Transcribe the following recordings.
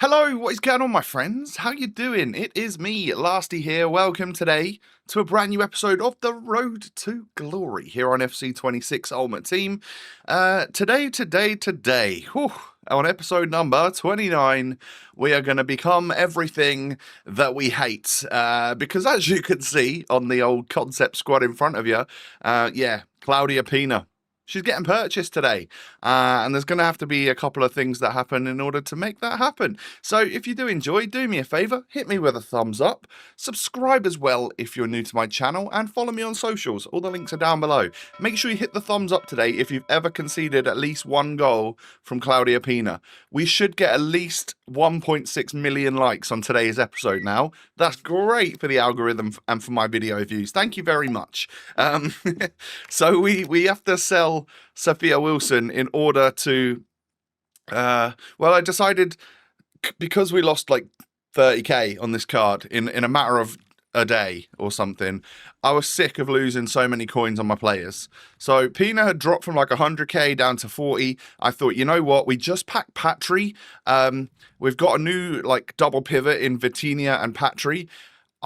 Hello, what is going on, my friends? How you doing? It is me, Lasty here. Welcome today to a brand new episode of The Road to Glory here on FC26 Ultimate Team. Today, on episode number 29, we are going to become everything that we hate. Because as you can see on the old concept squad in front of you, Claudia Pina. She's getting purchased today, and there's going to have to be a couple of things that happen in order to make that happen. So if you do enjoy, do me a favour, hit me with a thumbs up, subscribe as well if you're new to my channel, and follow me on socials. All the links are down below. Make sure you hit the thumbs up today if you've ever conceded at least one goal from Claudia Pina. We should get at least 1.6 million likes on today's episode now. That's great for the algorithm and for my video views. Thank you very much. So we have to sell Sophia Wilson in order to I decided, because we lost like 30k on this card in a matter of a day or something, I was sick of losing so many coins on my players. So Pina had dropped from like 100k down to 40. I thought, you know what, we just packed Patry. We've got a new like double pivot in Vitinha and Patry.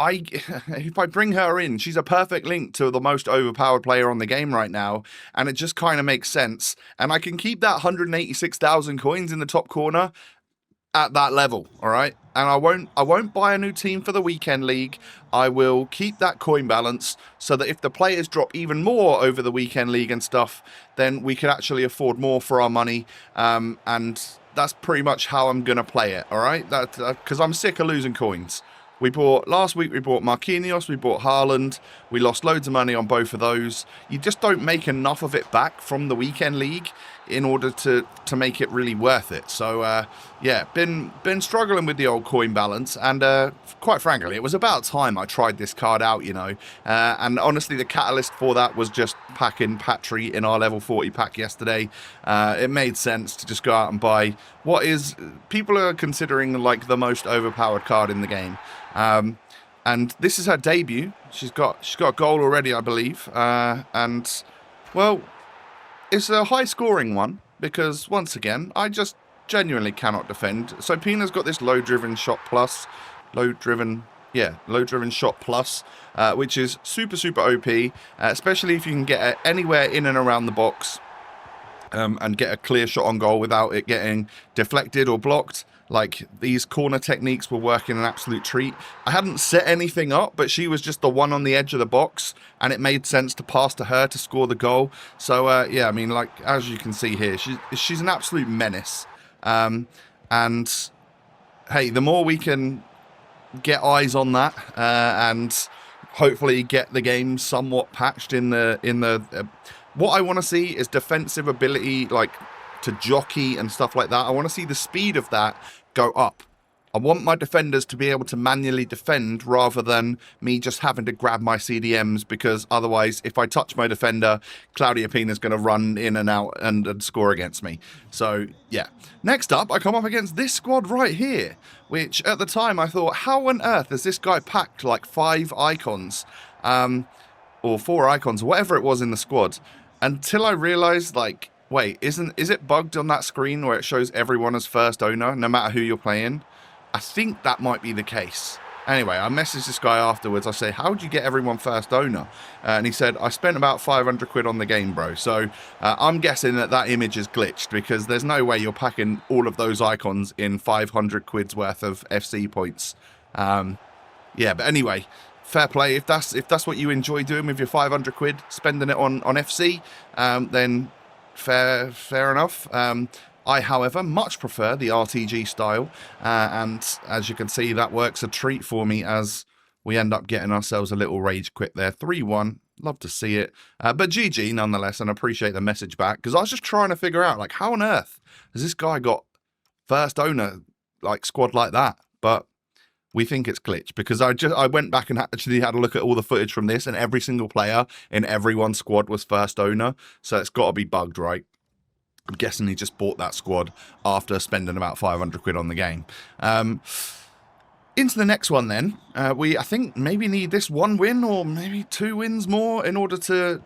If I bring her in, she's a perfect link to the most overpowered player on the game right now, and it just kind of makes sense. And I can keep that 186,000 coins in the top corner at that level, all right? And I won't buy a new team for the weekend league. I will keep that coin balance so that if the players drop even more over the weekend league and stuff, then we can actually afford more for our money. And that's pretty much how I'm gonna play it, all right? Because I'm sick of losing coins. Last week we bought Marquinhos, we bought Haaland, we lost loads of money on both of those. You just don't make enough of it back from the weekend league in order to make it really worth it. So been struggling with the old coin balance, and quite frankly, it was about time I tried this card out, you know. And honestly, the catalyst for that was just packing Patry in our level 40 pack yesterday. It made sense to just go out and buy what is people are considering like the most overpowered card in the game. And this is her debut. She's got a goal already, I believe. And well, it's a high scoring one because once again, I just genuinely cannot defend. So Pina's got this low driven shot plus, which is super OP, especially if you can get it anywhere in and around the box. And get a clear shot on goal without it getting deflected or blocked. Like, these corner techniques were working an absolute treat. I hadn't set anything up, but she was just the one on the edge of the box, and it made sense to pass to her to score the goal. So, I mean, like, as you can see here, she's an absolute menace. And, hey, the more we can get eyes on that, and hopefully get the game somewhat patched in the what I want to see is defensive ability, like to jockey and stuff like that. I want to see the speed of that go up. I want my defenders to be able to manually defend rather than me just having to grab my CDMs, because otherwise, if I touch my defender, Claudia Pina is going to run in and out and score against me. So, yeah. Next up, I come up against this squad right here, which at the time I thought, how on earth has this guy packed like 5 icons? Or 4 icons, whatever it was in the squad. Until I realized, like, wait, is it bugged on that screen where it shows everyone as first owner, no matter who you're playing? I think that might be the case. Anyway, I messaged this guy afterwards. I say, how would you get everyone first owner? And he said, I spent about 500 quid on the game, bro. So I'm guessing that image is glitched, because there's no way you're packing all of those icons in 500 quid's worth of FC points. But anyway, fair play. If that's what you enjoy doing with your 500 quid, spending it on FC, then fair enough. I, however, much prefer the RTG style, and as you can see, that works a treat for me as we end up getting ourselves a little rage quit there. 3-1, love to see it, but GG nonetheless, and I appreciate the message back, because I was just trying to figure out, like, how on earth has this guy got first owner, like, squad like that? But we think it's glitched, because I went back and actually had a look at all the footage from this, and every single player in everyone's squad was first owner, so it's got to be bugged, right? I'm guessing he just bought that squad after spending about 500 quid on the game. Into the next one then. I think maybe need this 1 win or maybe 2 wins more in order to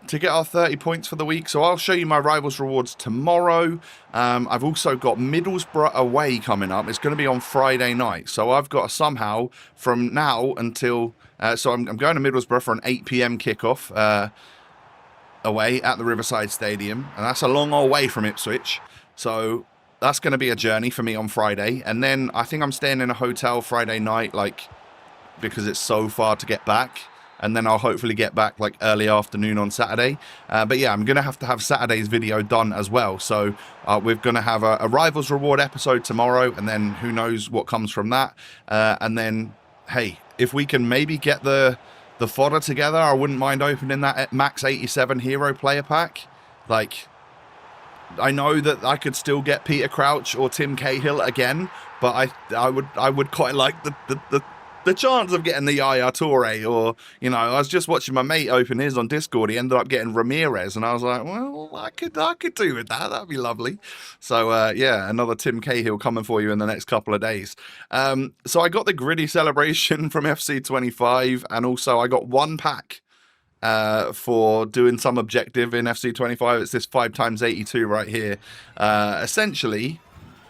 to get our 30 points for the week. So I'll show you my rivals rewards tomorrow. I've also got Middlesbrough away coming up. It's going to be on Friday night. So I've got to somehow, from now until... so I'm going to Middlesbrough for an 8 p.m. kickoff away at the Riverside Stadium. And that's a long old way from Ipswich. So that's going to be a journey for me on Friday. And then I think I'm staying in a hotel Friday night, like, because it's so far to get back. And then I'll hopefully get back like early afternoon on Saturday. But yeah, I'm going to have Saturday's video done as well. So we're going to have a Rivals Reward episode tomorrow. And then who knows what comes from that. And then, hey, if we can maybe get the fodder together, I wouldn't mind opening that Max 87 Hero Player Pack. Like, I know that I could still get Peter Crouch or Tim Cahill again. But I would quite like the chance of getting the Yaya Toure, or, you know, I was just watching my mate open his on Discord. He ended up getting Ramirez, and I was like, well, I could do with that. That'd be lovely. So, yeah, another Tim Cahill coming for you in the next couple of days. So I got the Gritty Celebration from FC25, and also I got one pack for doing some objective in FC25. It's this 5x82 right here. Essentially...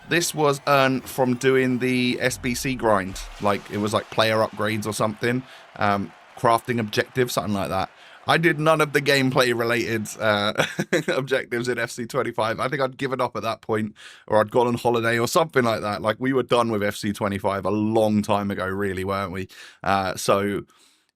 this was earned from doing the SBC grind. Like, it was like player upgrades or something. Crafting objectives, something like that. I did none of the gameplay-related objectives in FC25. I think I'd given up at that point, or I'd gone on holiday or something like that. Like, we were done with FC25 a long time ago, really, weren't we? So,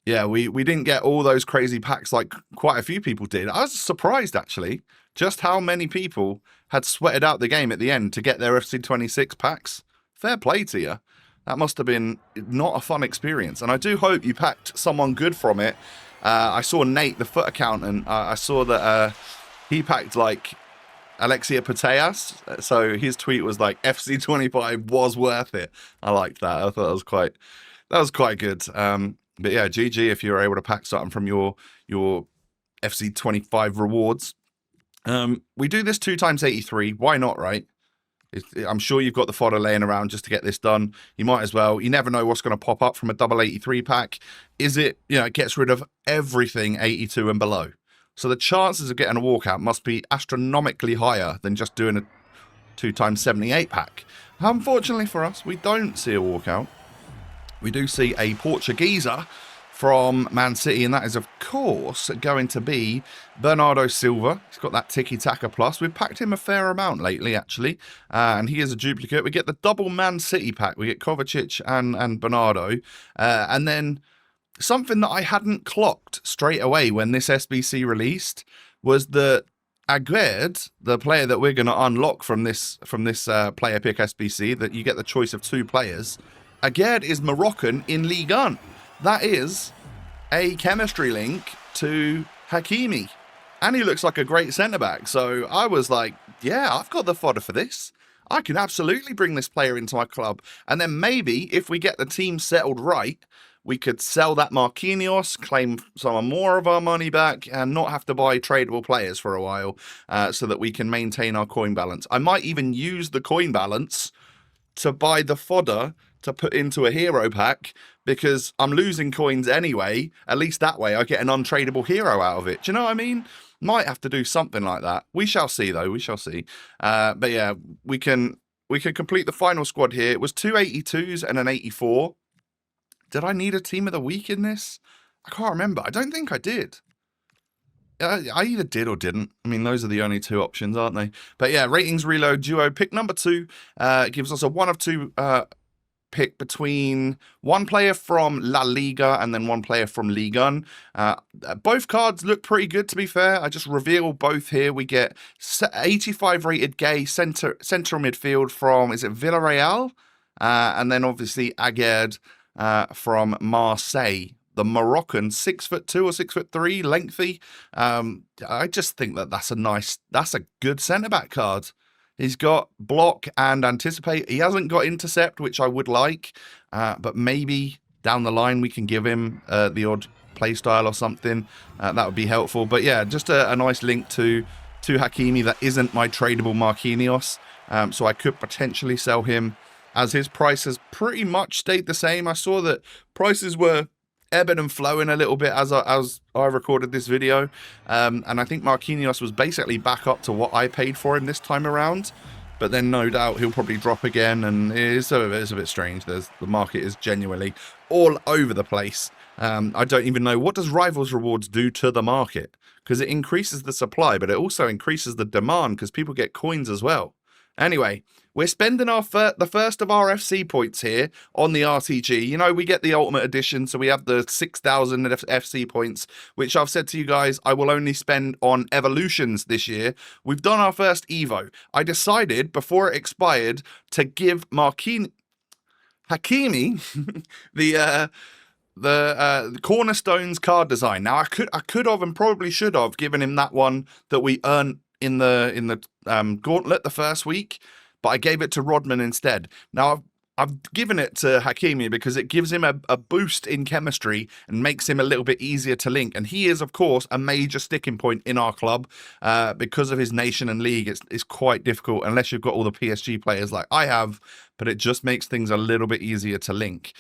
yeah, we didn't get all those crazy packs like quite a few people did. I was surprised, actually, just how many people had sweated out the game at the end to get their FC26 packs. Fair play to you. That must have been not a fun experience. And I do hope you packed someone good from it. I saw Nate, the foot accountant. I saw that he packed, like, Alexia Putellas. So his tweet was like, FC25 was worth it. I liked that. I thought that was quite good. But yeah, GG if you were able to pack something from your FC25 rewards. We do this 2x83. Why not, right? I'm sure you've got the fodder laying around just to get this done. You might as well. You never know what's going to pop up from a double 83 pack. Is it, you know, it gets rid of everything 82 and below. So the chances of getting a walkout must be astronomically higher than just doing a 2x78 pack. Unfortunately for us, we don't see a walkout. We do see a Portugueser from Man City, and that is, of course, going to be Bernardo Silva. He's got that tiki-taka plus. We've packed him a fair amount lately, actually, and he is a duplicate. We get the double Man City pack. We get Kovacic and Bernardo, and then something that I hadn't clocked straight away when this SBC released was that Aguerd, the player that we're going to unlock from this player pick SBC, that you get the choice of 2 players, Aguerd is Moroccan in Ligue 1. That is a chemistry link to Hakimi. And he looks like a great centre-back. So I was like, yeah, I've got the fodder for this. I can absolutely bring this player into my club. And then maybe, if we get the team settled right, we could sell that Marquinhos, claim some more of our money back, and not have to buy tradable players for a while, so that we can maintain our coin balance. I might even use the coin balance to buy the fodder to put into a hero pack, because I'm losing coins anyway. At least that way I get an untradeable hero out of it. Do you know what I mean? Might have to do something like that. We shall see, though. We shall see. But yeah, we can complete the final squad here. It was 2 82s and an 84. Did I need a team of the week in this? I can't remember. I don't think I did. I either did or didn't. I mean, those are the only 2 options, aren't they? But yeah, ratings reload duo pick number 2 gives us a 1 of 2 pick between one player from La Liga and then one player from Ligue 1. Both cards look pretty good, to be fair. I just reveal both here. We get 85 rated Gay central midfield from, is it Villarreal? And then obviously Aguerd from Marseille. The Moroccan, 6'2" or 6'3", lengthy. I just think that's a good centre-back card. He's got block and anticipate. He hasn't got intercept, which I would like, but maybe down the line we can give him the odd play style or something. That would be helpful. But yeah, just a nice link to Hakimi that isn't my tradable Marquinhos. So I could potentially sell him, as his price has pretty much stayed the same. I saw that prices were ebbing and flowing a little bit as I recorded this video. And I think Marquinhos was basically back up to what I paid for him this time around. But then no doubt he'll probably drop again, and it's a bit strange. The market is genuinely all over the place. I don't even know, what does Rivals Rewards do to the market? Because it increases the supply, but it also increases the demand because people get coins as well. Anyway, we're spending the first of our FC points here on the RTG. You know, we get the Ultimate Edition, so we have the 6,000 FC points, which I've said to you guys, I will only spend on Evolutions this year. We've done our first Evo. I decided, before it expired, to give Hakimi the Cornerstones card design. Now, I could have and probably should have given him that one that we earned in the Gauntlet the first week, but I gave it to Rodman instead. Now, I've given it to Hakimi because it gives him a boost in chemistry and makes him a little bit easier to link. And he is, of course, a major sticking point in our club because of his nation and league. It's quite difficult unless you've got all the PSG players like I have, but it just makes things a little bit easier to link.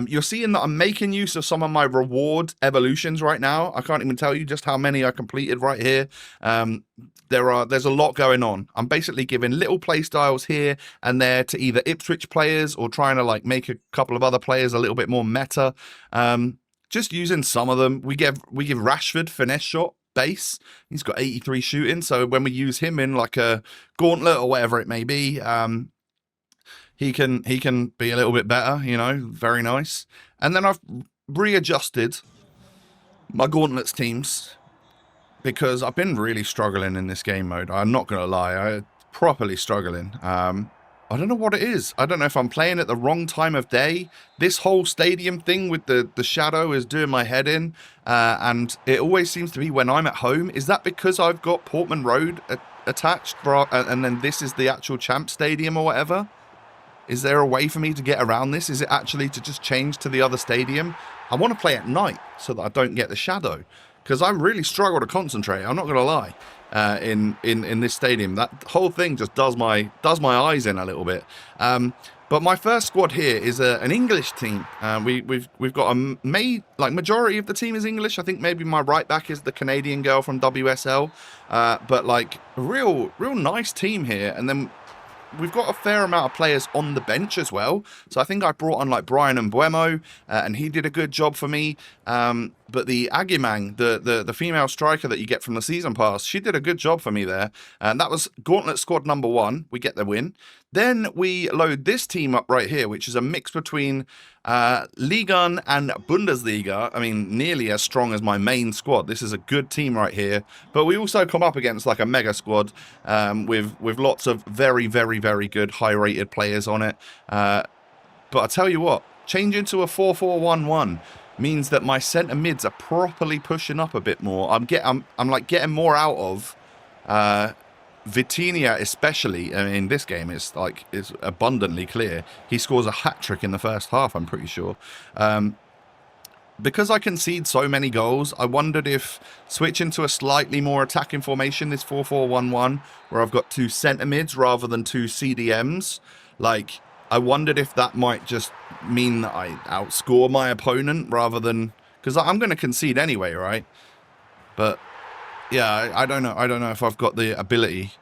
You're seeing that I'm making use of some of my reward evolutions right now. I can't even tell you just how many I completed right here. There's a lot going on. I'm basically giving little play styles here and there to either Ipswich players or trying to like make a couple of other players a little bit more meta. Just using some of them. We give Rashford finesse shot base. He's got 83 shooting, so when we use him in like a Gauntlet or whatever it may be, he can be a little bit better, you know, very nice. And then I've readjusted my Gauntlets teams because I've been really struggling in this game mode. I'm not going to lie, I'm properly struggling. I don't know what it is. I don't know if I'm playing at the wrong time of day. This whole stadium thing with the shadow is doing my head in. And it always seems to be when I'm at home. Is that because I've got Portman Road attached? And then this is the actual Champ Stadium or whatever? Is there a way for me to get around this? Is it actually to just change to the other stadium? I want to play at night so that I don't get the shadow. Because I really struggle to concentrate, I'm not going to lie, in this stadium. That whole thing just does my eyes in a little bit. But my first squad here is an English team. We've got majority of the team is English. I think maybe my right back is the Canadian girl from WSL. But like a real nice team here. And then we've got a fair amount of players on the bench as well. So I think I brought on like Brian and Buemo, and he did a good job for me. But the Agimang, the female striker that you get from the season pass, she did a good job for me there. And that was Gauntlet squad number 1. We get the win. Then we load this team up right here, which is a mix between Liga 1 and Bundesliga. I mean, nearly as strong as my main squad. This is a good team right here. But we also come up against like a mega squad with lots of very, very, very good high-rated players on it. But I tell you what, changing to a 4-4-1-1 means that my centre mids are properly pushing up a bit more. I'm like getting more out of Vitinha, especially. I mean, in this game, it's abundantly clear. He scores a hat-trick in the first half, I'm pretty sure. Because I concede so many goals, I wondered if switching to a slightly more attacking formation, this 4-4-1-1, where I've got 2 centre mids rather than 2 CDMs, like, I wondered if that might just mean that I outscore my opponent rather than... Because I'm going to concede anyway, right? But, yeah, I don't know. I don't know if I've got the ability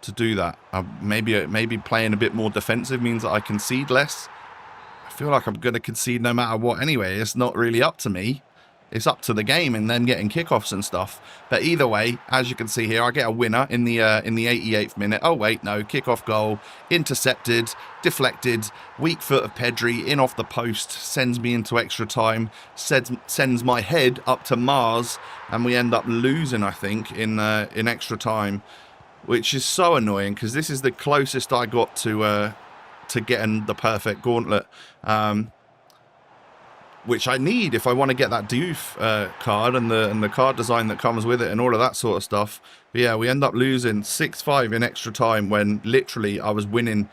to do that. Maybe playing a bit more defensive means that I concede less. I feel like I'm going to concede no matter what anyway. It's not really up to me. It's up to the game and them getting kickoffs and stuff. But either way, as you can see here, I get a winner in the 88th minute. Oh, wait, no. Kickoff goal. Intercepted. Deflected. Weak foot of Pedri. In off the post. Sends me into extra time. Sends my head up to Mars. And we end up losing, I think, in extra time. Which is so annoying because this is the closest I got to getting the perfect Gauntlet. Which I need if I want to get that Diouf card and the card design that comes with it and all of that sort of stuff. But yeah, we end up losing 6-5 in extra time when literally I was winning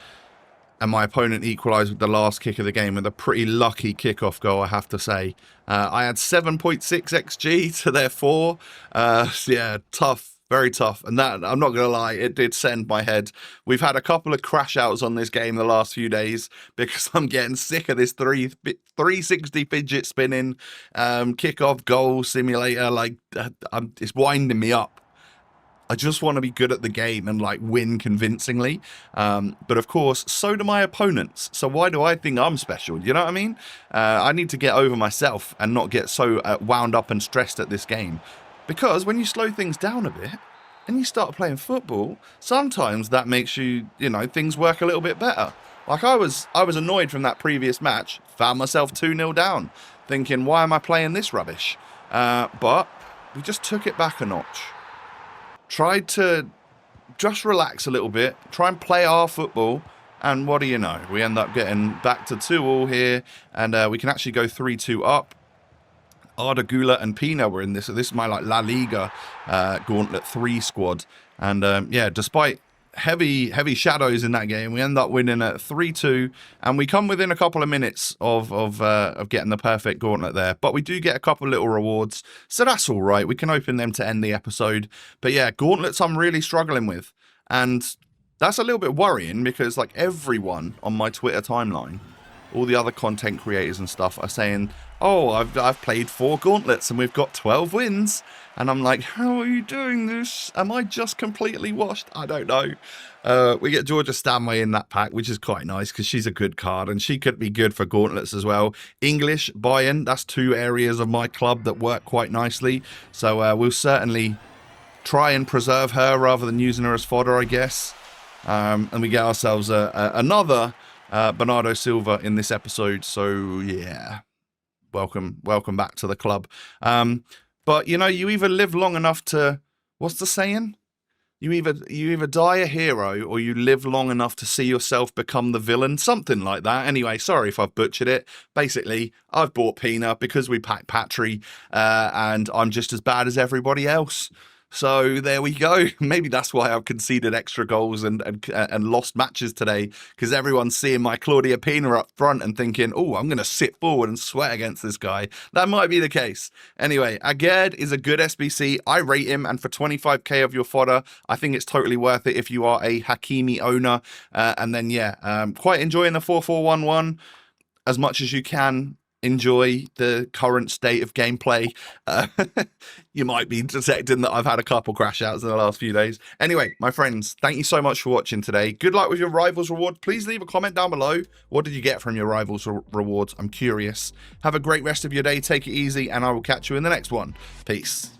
and my opponent equalised with the last kick of the game with a pretty lucky kickoff goal, I have to say. I had 7.6 XG to their 4. Yeah, tough Very tough. And that, I'm not going to lie, it did send my head. We've had a couple of crash outs on this game the last few days because I'm getting sick of this 360 fidget spinning, kickoff goal simulator. Like, it's winding me up. I just want to be good at the game and like win convincingly. But of course, so do my opponents. So why do I think I'm special? You know what I mean? I need to get over myself and not get so wound up and stressed at this game. Because when you slow things down a bit and you start playing football, sometimes that makes you know, things work a little bit better. Like I was annoyed from that previous match, found myself 2-0 down, thinking, why am I playing this rubbish? But we just took it back a notch. Tried to just relax a little bit, try and play our football, and what do you know? We end up getting back to 2-2 here, and we can actually go 3-2 up. Aguerd and Pina were in this. So this is my like La Liga Gauntlet 3 squad, and yeah, despite heavy shadows in that game, we end up winning at 3-2, and we come within a couple of minutes of getting the perfect Gauntlet there. But we do get a couple of little rewards, so that's all right. We can open them to end the episode. But yeah, Gauntlets I'm really struggling with, and that's a little bit worrying because like everyone on my Twitter timeline, all the other content creators and stuff are saying, oh, I've played 4 Gauntlets and we've got 12 wins. And I'm like, how are you doing this? Am I just completely washed? I don't know. We get Georgia Stanway in that pack, which is quite nice because she's a good card and she could be good for Gauntlets as well. English, Bayern, that's 2 areas of my club that work quite nicely. So we'll certainly try and preserve her rather than using her as fodder, I guess. And we get ourselves another Bernardo Silva in this episode. So yeah, welcome back to the club. But you know, you either live long enough to, what's the saying? You either die a hero or you live long enough to see yourself become the villain, something like that. Anyway, sorry if I've butchered it. Basically, I've bought Pina because we packed Patry, and I'm just as bad as everybody else. So there we go. Maybe that's why I've conceded extra goals and lost matches today, because everyone's seeing my Claudia Pina up front and thinking, oh, I'm going to sit forward and sweat against this guy. That might be the case. Anyway, Aguerd is a good SBC. I rate him, and for 25k of your fodder, I think it's totally worth it if you are a Hakimi owner. And then, yeah, quite enjoying the 4-4-1-1 as much as you can. Enjoy the current state of gameplay. You might be detecting that I've had a couple crash outs in the last few days. Anyway, my friends, thank you so much for watching today. Good luck with your Rivals reward. Please leave a comment down below. What did you get from your Rivals rewards? I'm curious. Have a great rest of your day. Take it easy, and I will catch you in the next one. Peace.